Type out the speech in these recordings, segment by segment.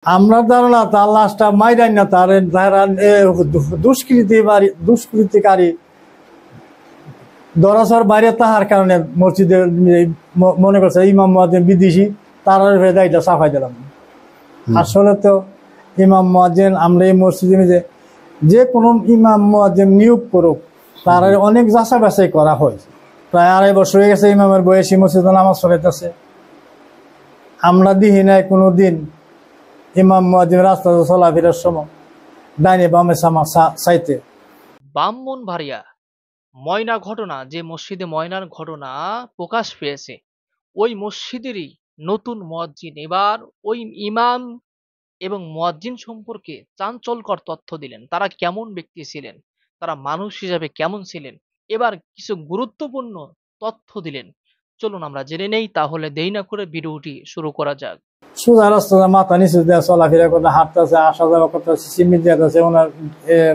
আমরা ধারণা তার লাশটা মাইরাই না, তার দুষ্কৃতিকারী দরাসর বাইরে তাহার কারণে মসজিদে মনে করছে ইমাম মুয়াজ্জিন বিদেশি, তার দায়িত্ব সাফাই দিলাম। আসলে তো ইমাম মুয়াজ্জিন আমরা এই মসজিদে যে কোনো ইমাম মুয়াজ্জিন নিয়োগ করুক, তার অনেক যাচাই বাছাই করা হয়। প্রায় 2.5 বছর হয়ে গেছে ইমামের বয়সী মসজিদে নামাজ পড়াইতেছে। আমরা দিহি নাই কোনো দিন ইমাম মুয়াজ্জিন রাস্তাতে চলাফেরার সময় ডাইনে বামে চাইতে। ব্রাহ্মণবাড়িয়া ময়না ঘটনা, যে মসজিদে ময়নার ঘটনা প্রকাশ পেয়েছে, ওই মসজিদেরই নতুন মুয়াজ্জিন এবার ওই ইমাম এবং মুয়াজ্জিন সম্পর্কে চাঞ্চল্যকর তথ্য দিলেন। তারা কেমন ব্যক্তি ছিলেন, তারা মানুষ হিসাবে কেমন ছিলেন, এবার কিছু গুরুত্বপূর্ণ তথ্য দিলেন। চলুন আমরা জেনে নেই। তাহলে দেরি না করে ভিডিওটি শুরু করা যাক। সোজা রাস্তা মাথা নিচু দেওয়া চলাফেরা করতে, হাঁটতেছে, আসা যাওয়া করতেছে, সিমেন্ট দিতেছে, ওনার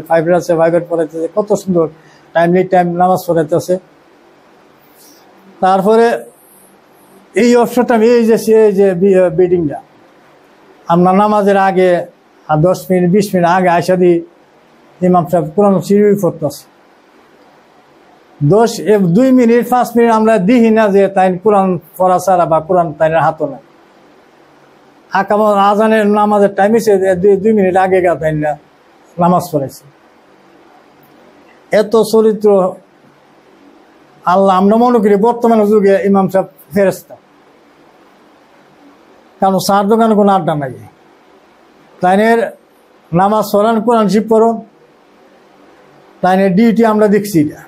ফাইবার আছে, ফাইবার পড়াইতেছে, কত সুন্দর টাইমলি টাইম নামাজ পড়াইতেছে। তারপরে এই অবসরটা এই যে বিল্ডিংটা আমরা নামাজের আগে 10 মিনিট 20 মিনিট আগে আইসা দিই, ইমাম সাহেব কোরআন শরীফ পড়তেছে। 2 মিনিট 5 মিনিট আমরা দিই না যে তাই কোরআন পড়া ছাড়া বা কোরআন তাই হাতও নাই। আজানের নামাজের টাইম এসে 2 মিনিট আগে তাই না নামাজ পড়াইছে। এত চরিত্র আল্লাহ, আমরা মনে করি বর্তমান যুগে ইমাম সাহেব ফেরেশতা, কারণ চার দোকানে কোনো আড্ডা নাই। তাইনের নামাজ পড়ান, কোরআন শরীফ পড়ুন, তাইনের ডিউটি আমরা দেখছি। এটা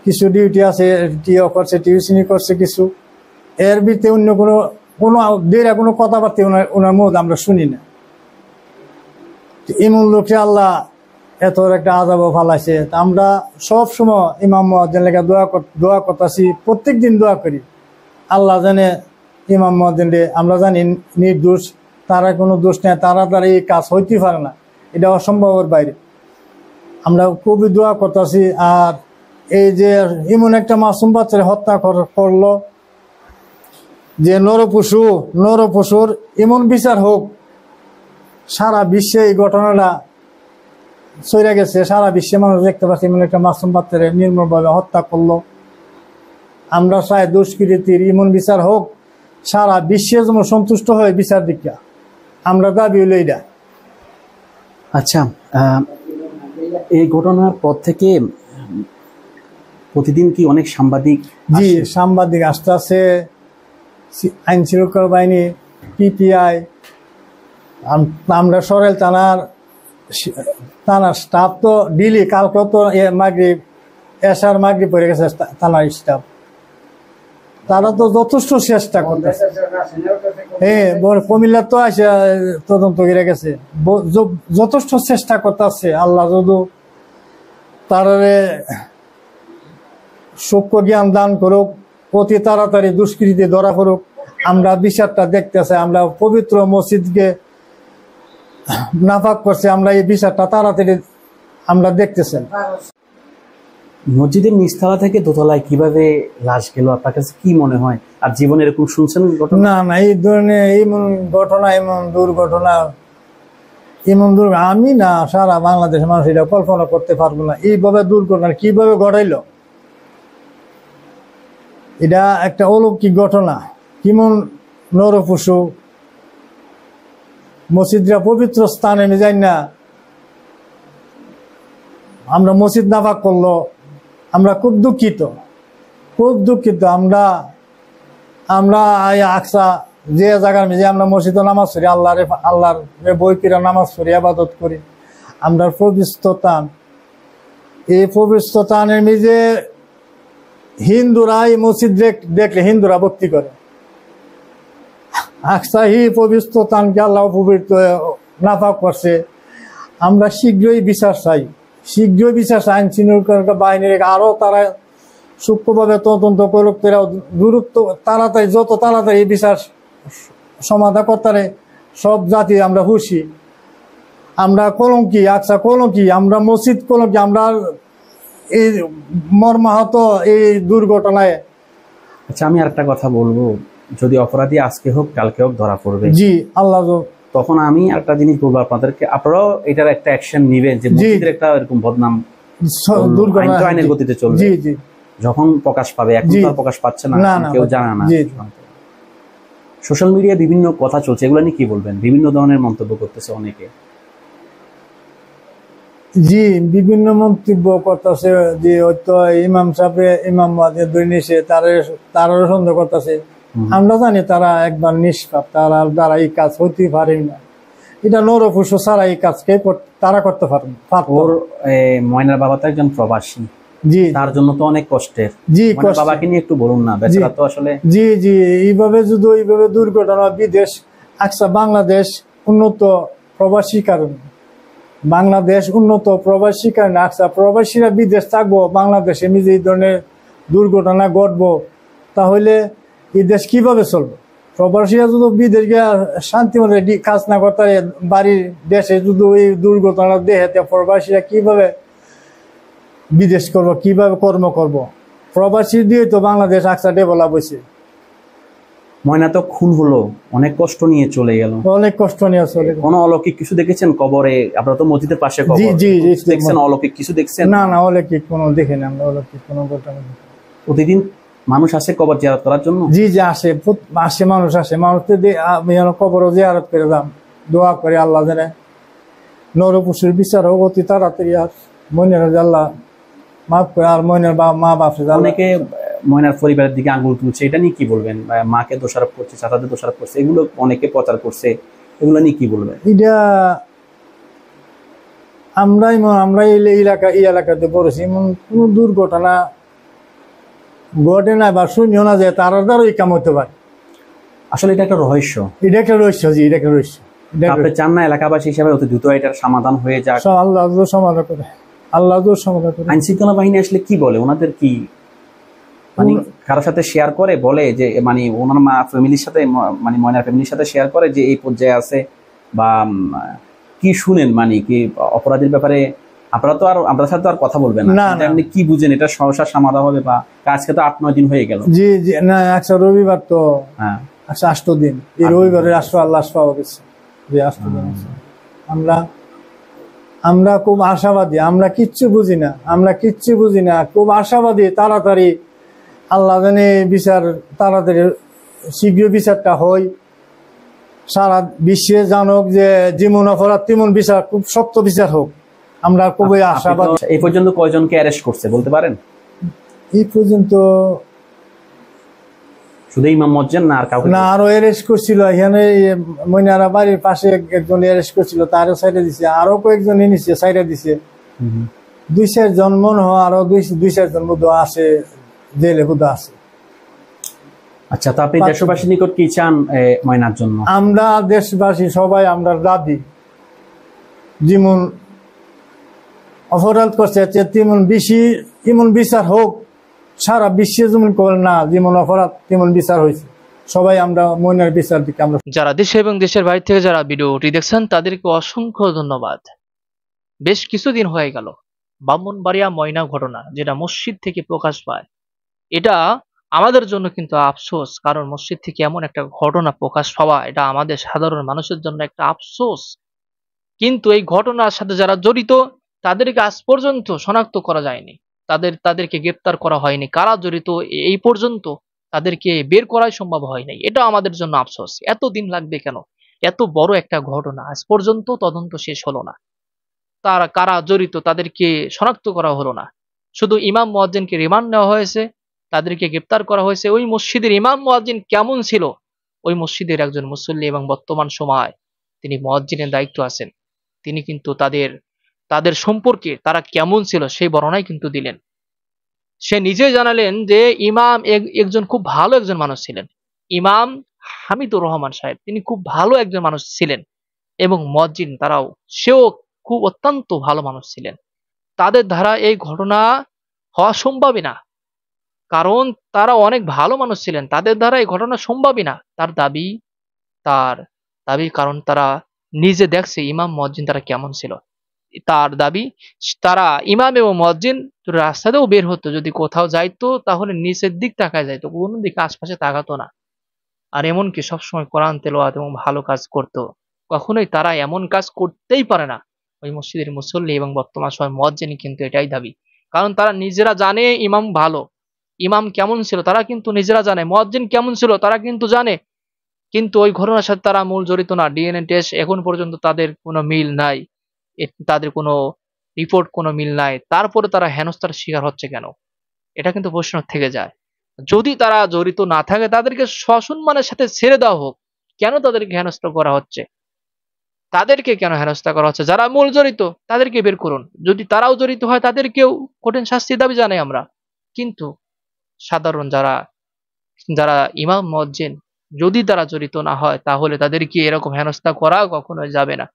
কিছু ডিউটি আছে, টিও করছে, টিউশনি করছে কিছু, এর ভিতরে অন্য কোনো কথাবার্তা ওনার মুখ আমরা শুনি না। এমন লোককে আল্লাহ এত একটা আযাব ফালাইছে। আমরা সব সময় ইমাম মুয়াজ্জিন লেগে দোয়া করতেছি, প্রত্যেক দিন দোয়া করি আল্লাহ জানে ইমাম মুয়াজ্জিন আমরা জানি নির্দোষ, তারা কোনো দোষ নেই, তাড়াতাড়ি এই কাজ হইতে পারে না, এটা অসম্ভবের বাইরে। আমরা খুবই দোয়া করতেছি। আর এই যে এমন একটা মাসুম বাচ্চারে হত্যা করলো, যে নরপশুর এমন বিচার হোক, সারা বিশ্বে এই ঘটনাটা ছড়িয়ে গেছে, সারা বিশ্বে মানুষ দেখতে পাচ্ছে এমন একটা মাসুম বাচ্চারে নির্মমভাবে হত্যা করলো। আমরা চাই দুষ্কৃতির এমন বিচার হোক, সারা বিশ্বে যেমন সন্তুষ্ট হয়ে বিচার দীক্ষা আমরা দাবি হইল এটা। আচ্ছা, এই ঘটনার পর থেকে প্রতিদিন কি অনেক সাংবাদিক? জি, সাংবাদিক আসতে আছে, আইন শৃঙ্খলা বাহিনী, পিপিআই, আমরা সরেল থানার স্টাফ তো ডেইলি, কালকেও তো এশার মাগরিব পড়ে গেছে থানার স্টাফ, তারা তো যথেষ্ট চেষ্টা করতেছে। হ্যাঁ, কুমিল্লা তো আসে তদন্ত করে গেছে, যথেষ্ট চেষ্টা করতেছে। আল্লাহ যদি তারে সূক্ষ্ম জ্ঞান দান করুক, অতি তাড়াতাড়ি দুষ্কৃতি ধরা পড়ুক। আমরা বিচারটা দেখতেছে, আমরা পবিত্র মসজিদকে নাপাক করছে, আমরা এই বিচারটা তাড়াতাড়ি আমরা দেখতেছেন। মসজিদের নিচতলা থেকে দোতলায় কিভাবে লাশ গেল, আপনার কাছে কি মনে হয়? আর জীবনে এরকম শুনছেন ঘটনা? না, এই ধরনের এমন ঘটনা, এমন দুর্ঘটনা আমি না, সারা বাংলাদেশের মানুষ এটা কল্পনা করতে পারবো না। এইভাবে দুর্ঘটনা কিভাবে ঘটাইলো, এটা একটা অলৌকিক ঘটনা। কেমন নরপশু মসজিদরা পবিত্র স্থানে যাই না, আমরা মসজিদ নাপাক করলো, আমরা খুব দুঃখিত। আমরা আকসা যে জায়গার মেঝে আমরা মসজিদে নামাজ পড়ি, আল্লাহর বই পিরা নামাজ পড়ি, আবাদত করি, আমরা পবিত্র স্থান, এই পবিত্র স্থানের মেঝে হিন্দুরা এই মসজিদ দেখলে হিন্দুরা ভক্তি করে। আকসা হি পবিত্র স্থানকে আল্লাহ পবিত্র নাপাক করছে। আমরা শীঘ্রই বিচার চাই, আইন শৃঙ্খলা বাহিনীর আরো তারা সূক্ষ্মভাবে তদন্ত করুক, তাড়াতাড়ি যত তাড়াতাড়ি এই বিচার সমাধান করতে সব জাতি আমরা খুশি। আমরা কলঙ্কি, আকসা কলঙ্কি, আমরা মসজিদ কলঙ্কি, আমরা এই মর্মাহত এই দুর্ঘটনায়। আচ্ছা, আমি আরেকটা কথা বলবো, যদি অপরাধী আজকে হোক কালকে হোক ধরা পড়বে। জি, আল্লাহ তখন আমি একটা জিনিস বলবো আপনাদেরকে, আপনারাও এটার একটা অ্যাকশন নিবেন যে মসজিদের একটা এরকম বদনাম আইন তো আইনের গতিতে চলবে, জি জি যখন প্রকাশ পাবে, এখন জি। তো আর প্রকাশ পাচ্ছে না, না, এখন না, কেউ জানে না। জি। সোশ্যাল মিডিয়ায় বিভিন্ন কথা চলছে, এগুলো নিয়ে কি বলবেন? বিভিন্ন ধরনের মন্তব্য করতেছে অনেকে। জি, বিভিন্ন মন্তব্য করতেছে যে হয়তো ইমাম সাহেব ইমাম মুয়াজ্জিন ধরে নিছে, তারারও সন্দেহ করতেছে। আমরা জানি তারা একবার নিষ্পাপ, তারা দ্বারা এই কাজ হইতে পারে না। এটা নরপুষ ছাড়া এই কাজকে তারা করতে পারে ওর ময়নার বাবা তো একজন প্রবাসী, জি তার জন্য তো অনেক কষ্টের। জি ময়নার বাবাকে নিয়ে একটু বলুন না, বেচারা তো আসলে। জি জি, এইভাবে যদি এইভাবে দুর্ঘটনা বিদেশ, আচ্ছা বাংলাদেশ উন্নত প্রবাসী কারণে, বাংলাদেশ উন্নত প্রবাসী কারণে, আচ্ছা প্রবাসীরা বিদেশ থাকবো, বাংলাদেশে নিজে এই ধরনের দুর্ঘটনা ঘটবো, তাহলে এই দেশ কিভাবে চলবে? প্রবাসীরা যদি বিদেশ গিয়ে শান্তি মতো কাজ না করতে বাড়ির দেশে যদি এই দুর্ঘটনা দেখে, প্রবাসীরা কিভাবে বিদেশ করব, কিভাবে কর্ম করব? প্রবাসী দিয়ে তো বাংলাদেশ আচ্ছা ডেভেলপ হয়েছে। ময়না তো খুন হলো, অনেক কষ্ট নিয়ে চলে গেল, অনেক কষ্ট নিয়ে চলে গেল। কোনো অলৌকিক কিছু দেখেছেন কবরে? আপনারা তো মসজিদের পাশে কবর, জি জি জি, দেখছেন অলৌকিক কিছু দেখছেন? না না, অলৌকিক কোনো দেখিনি আমরা, অলৌকিক কোনো ঘটনা দেখিনি। প্রতিদিন মানুষ আসে কবর জিয়ারত করার জন্য? জি জি, আসে আসে, মানুষ আসে, মানুষকে আমি কবরও জিয়ারত করে দাম, দোয়া করে আল্লাহ জানে নরপুষের বিচার হোক অতি তাড়াতাড়ি, আর মনের আল্লাহ মাফ করে, আর মনের মা বাপ অনেকে ময়নার পরিবারের দিকে আঙ্গুল তুলছে, এটা নিয়ে কি বলবেন? মাকে দোষারোপ করছে, চাচাদের দোষারোপ করছে, এগুলো অনেকে প্রচার করছে, এগুলো নিয়ে কি বলবেন? এটা আমরা এই এলাকাতে পড়েছি, এমন কোন দুর্ঘটনা ঘটে না বা শুনিও না যে তারা দ্বারাই কাম হতে পারে। আসলে এটা একটা রহস্য, এটা একটা রহস্য। জি, এটা একটা রহস্য। আপনি চান না এলাকাবাসী হিসাবে অতি দ্রুত এটার সমাধান হয়ে যাক? আল্লাহ সমাধান করে, আল্লাহ সমাধান করে। আইন শৃঙ্খলা বাহিনী আসলে কি বলে? ওনাদের কি মানে কারোর সাথে শেয়ার করে, বলে যে মানে ওনার মা ফ্যামিলির সাথে, মানে ময়নার ফ্যামিলির সাথে শেয়ার করে যে এই পর্যায়ে আছে, বা কি শুনেন মানে কি অপরাধীর ব্যাপারে? আপনারা তো আর আমাদের সাথে তো আর কথা বলবেন না, আপনি কি বুঝেন এটা সহসা সমাধান হবে? বা আজকে তো 8-9 দিন হয়ে গেল। জি জি, না আচ্ছা রবিবার তো, হ্যাঁ আচ্ছা 8 দিন, এই রবিবারে আল্লাহ পাওয়া গেছে যে 8 দিন আছে। আমরা খুব আশাবাদী, আমরা কিচ্ছু বুঝি না, খুব আশাবাদী তাড়াতাড়ি আল্লাহ জানে বিচার, তাড়াতাড়ি শীঘ্র বিচারটা হয়, সারা বিশ্বে জানুক যে যেমন অপরাধ তেমন বিচার, খুব শক্ত বিচার হোক, আমরা খুবই আশাবাদী। এই পর্যন্ত কয়জনকে অ্যারেস্ট করছে বলতে পারেন? এই পর্যন্ত শুধু ইমাম মুয়াজ্জিন না আর কাউকে? না, আরো অ্যারেস্ট করছিল এখানে, মইনারা বাড়ির পাশে একজন অ্যারেস্ট করছিল, তারও সাইডে দিছে, আরো কয়েকজন নিচ্ছে সাইডে দিছে, 2-4 জন মনে হয়, আরো 2-4 জন বোধ আছে জেলে বোধ আছে। আচ্ছা, তো আপনি দেশবাসীর নিকট কি চান ময়নার জন্য? আমরা দেশবাসী সবাই আমরা দাবি, যেমন অপরাধ করছে তেমন বিচার হোক, সারা বিশ্বে যেমন করে না, যেমন অপরাধ তেমন বিচার হয়েছে, সবাই আমরা ময়নার বিচার দিকে আমরা। যারা দেশে এবং দেশের বাইরে থেকে যারা ভিডিওটি দেখছেন তাদেরকে অসংখ্য ধন্যবাদ। বেশ কিছুদিন হয়ে গেল ব্রাহ্মণবাড়িয়া ময়না ঘটনা যেটা মসজিদ থেকে প্রকাশ পায়, এটা আমাদের জন্য কিন্তু আফসোস, কারণ মসজিদ থেকে এমন একটা ঘটনা প্রকাশ পাওয়া এটা আমাদের সাধারণ মানুষের জন্য একটা আফসোস। কিন্তু এই ঘটনার সাথে যারা জড়িত তাদেরকে আজ পর্যন্ত শনাক্ত করা যায়নি, তাদেরকে গ্রেপ্তার করা হয়নি, কারা জড়িত এই পর্যন্ত তাদেরকে বের করাই সম্ভব হয় নাই। এটা আমাদের জন্য আফসোস। এত দিন লাগবে কেন? এত বড় একটা ঘটনা আজ পর্যন্ত তদন্ত শেষ হলো না, তারা কারা জড়িত তাদেরকে শনাক্ত করা হলো না। শুধু ইমাম মুয়াজ্জিনকে রিমান্ড নেওয়া হয়েছে, তাদেরকে গ্রেপ্তার করা হয়েছে। ওই মসজিদের ইমাম মুয়াজ্জিন কেমন ছিল, ওই মসজিদের একজন মুসল্লি এবং বর্তমান সময় তিনি মুয়াজ্জিনের দায়িত্ব আছেন, তিনি কিন্তু তাদের সম্পর্কে তারা কেমন ছিল সেই বর্ণনাই কিন্তু দিলেন। সে নিজে জানালেন যে ইমাম একজন খুব ভালো একজন মানুষ ছিলেন, ইমাম হামিদুর রহমান সাহেব তিনি খুব ভালো একজন মানুষ ছিলেন, এবং মুয়াজ্জিন সেও খুব অত্যন্ত ভালো মানুষ ছিলেন। তাদের দ্বারা এই ঘটনা হওয়া সম্ভবই না, কারণ তারা অনেক ভালো মানুষ ছিলেন, তাদের দ্বারা এই ঘটনা সম্ভবই না। তার দাবি কারণ তারা নিজে দেখছে ইমাম মুয়াজ্জিন তারা কেমন ছিল। তার দাবি তারা ইমাম এবং মুয়াজ্জিন রাস্তাতেও বের হতো, যদি কোথাও যাইতো তাহলে নিচের দিক তাকায় যাইতো, কোনো দিকে আশপাশে তাকাতো না, আর এমনকি সবসময় কোরআন তেলাওয়াত এবং ভালো কাজ করতো। কখনোই তারা এমন কাজ করতেই পারে না। ওই মসজিদের মুসল্লি এবং বর্তমান সময় মুয়াজ্জিন কিন্তু এটাই দাবি। কারণ তারা নিজেরা জানে ইমাম ভালো, ইমাম কেমন ছিল তারা কিন্তু নিজেরা জানে, মুয়াজ্জিন কেমন ছিল তারা কিন্তু জানে। কিন্তু ওই ঘটনার সাথে তারা মূল জড়িত না। ডিএনএ টেস্ট এখন পর্যন্ত তাদের কোনো মিল নাই, তাদের কোনো রিপোর্ট কোনো মিল নাই, তারপরে তারা হেনস্থার শিকার হচ্ছে কেন? এটা কিন্তু প্রশ্ন থেকে যায়। যদি তারা জড়িত না থাকে তাদেরকে সসম্মানের সাথে ছেড়ে দেওয়া হোক। কেন তাদেরকে হেনস্থা করা হচ্ছে? তাদেরকে কেন হেনস্থা করা হচ্ছে? যারা মূল জড়িত তাদেরকে বের করুন। যদি তারাও জড়িত হয় তাদেরকেও কঠিন শাস্তির দাবি জানাই আমরা। কিন্তু সাধারণ যারা যারা ইমাম মুয়াজ্জিন যদি তারা জড়িত না হয় তাহলে তাদেরকে এরকম হেনস্থা করা কখনোই যাবে না।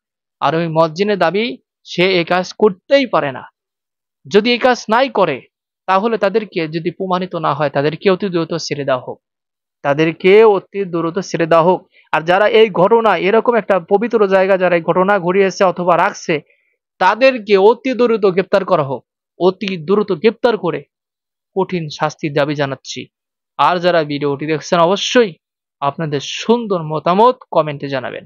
আর ওই মুয়াজ্জিনের দাবি সে এই কাজ করতেই পারে না। যদি এই কাজ নাই করে তাহলে তাদেরকে যদি প্রমাণিত না হয় তাদেরকে অতি দ্রুত ছেড়ে দেওয়া হোক। তাদেরকে অতি দ্রুত ছেড়ে দেওয়া হোক। আর যারা এই ঘটনা এরকম একটা পবিত্র জায়গা যারা এই ঘটনা ঘটিয়েছে অথবা রাখছে তাদেরকে অতি দ্রুত গ্রেপ্তার করা হোক। অতি দ্রুত গ্রেপ্তার করে কঠিন শাস্তির দাবি জানাচ্ছি। আর যারা ভিডিওটি দেখছেন অবশ্যই আপনাদের সুন্দর মতামত কমেন্টে জানাবেন।